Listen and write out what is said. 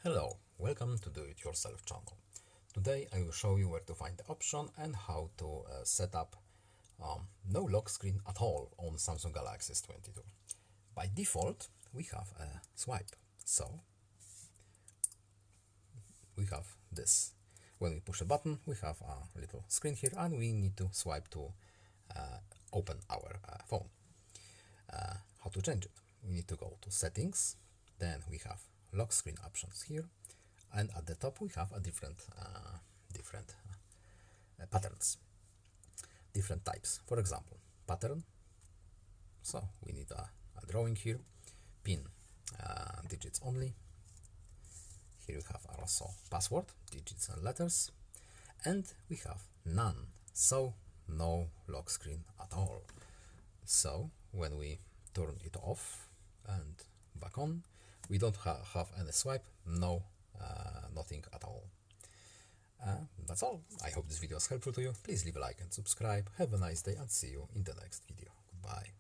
Hello, welcome to Do It Yourself channel. Today I will show you where to find the option and how to set up no lock screen at all on Samsung Galaxy S22. By default we have a swipe, so we have this. When we push a button we have a little screen here and we need to swipe to open our phone. How to change it? We need to go to settings, then we have lock screen options here, and at the top we have a different patterns, different types. For example, pattern, so we need a drawing here, pin, digits only. Here we have also password, digits and letters, and we have none, so no lock screen at all. So when we turn it off and back on, we don't have any swipe, nothing at all. That's all. I hope this video is helpful to you. Please leave a like and subscribe. Have a nice day and see you in the next video. Goodbye.